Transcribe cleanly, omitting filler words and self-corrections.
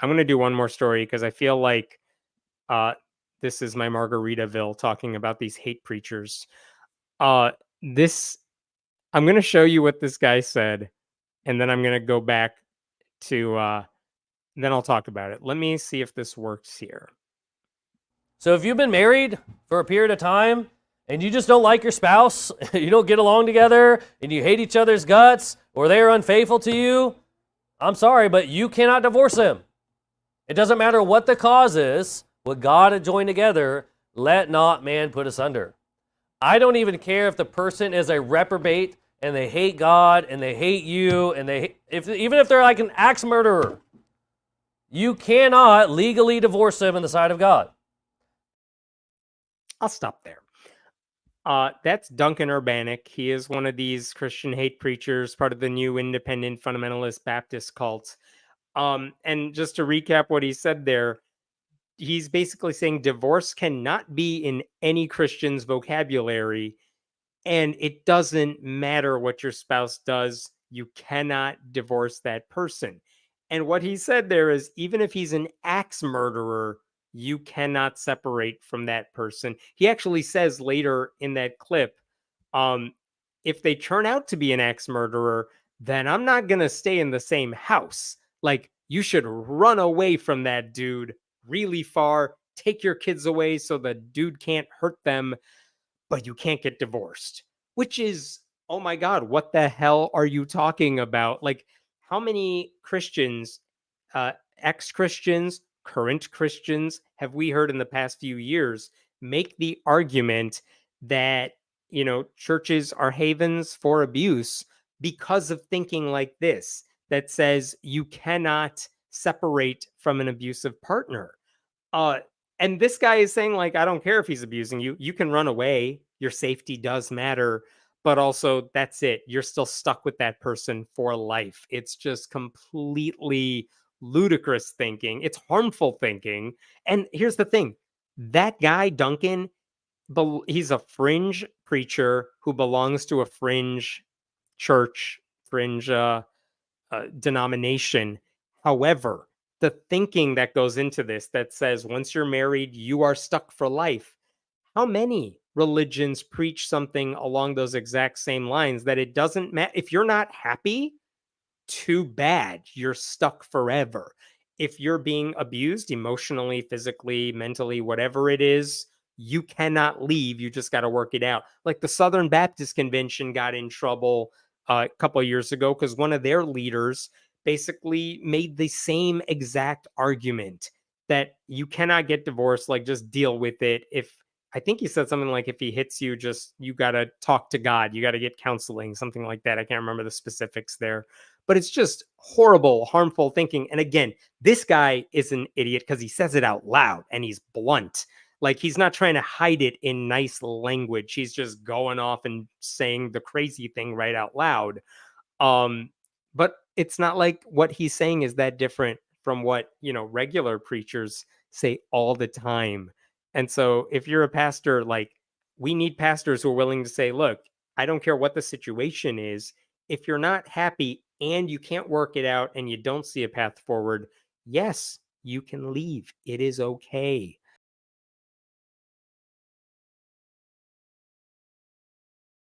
I'm going to do one more story because I feel like uh, this is my Margaritaville talking about these hate preachers. This I'm going to show you what this guy said, and then I'm going to go back to then I'll talk about it. Let me see if this works here. So if you've been married for a period of time and you just don't like your spouse, you don't get along together, and you hate each other's guts, or they are unfaithful to you, I'm sorry, but you cannot divorce them. It doesn't matter what the cause is, what God had joined together, let not man put asunder. I don't even care if the person is a reprobate and they hate God and they hate you, and even if they're like an axe murderer, you cannot legally divorce them in the sight of God. I'll stop there. That's Duncan Urbanic. He is one of these Christian hate preachers, part of the new independent fundamentalist Baptist cult. And just to recap what he said there, he's basically saying divorce cannot be in any Christian's vocabulary, and it doesn't matter what your spouse does. You cannot divorce that person. And what he said there is, even if he's an axe murderer, you cannot separate from that person. He actually says later in that clip, if they turn out to be an axe murderer, then I'm not going to stay in the same house. Like, you should run away from that dude really far, take your kids away so the dude can't hurt them, but you can't get divorced, which is, oh my God, what the hell are you talking about? Like, how many Christians, ex Christians, current Christians, have we heard in the past few years make the argument that, churches are havens for abuse because of thinking like this, that says you cannot separate from an abusive partner? Uh, and this guy is saying, like, I don't care if he's abusing you. You can run away. Your safety does matter. But also, that's it. You're still stuck with that person for life. It's just completely ludicrous thinking. It's harmful thinking. And here's the thing. That guy, Duncan, he's a fringe preacher who belongs to a fringe church, fringe denomination. However, the thinking that goes into this that says once you're married, you are stuck for life. How many religions preach something along those exact same lines, that it doesn't matter if you're not happy? Too bad, you're stuck forever. If you're being abused emotionally, physically, mentally, whatever it is, you cannot leave. You just got to work it out. Like the Southern Baptist Convention got in trouble a couple of years ago because one of their leaders basically made the same exact argument that you cannot get divorced, like just deal with it. If I think he said something like, if he hits you, just you got to talk to God, you got to get counseling, something like that. I can't remember the specifics there, but it's just horrible, harmful thinking. And again, this guy is an idiot because he says it out loud and he's blunt. Like, he's not trying to hide it in nice language. He's just going off and saying the crazy thing right out loud. But it's not like what he's saying is that different from what, regular preachers say all the time. And so if you're a pastor, like, we need pastors who are willing to say, look, I don't care what the situation is. If you're not happy and you can't work it out and you don't see a path forward, yes, you can leave. It is okay.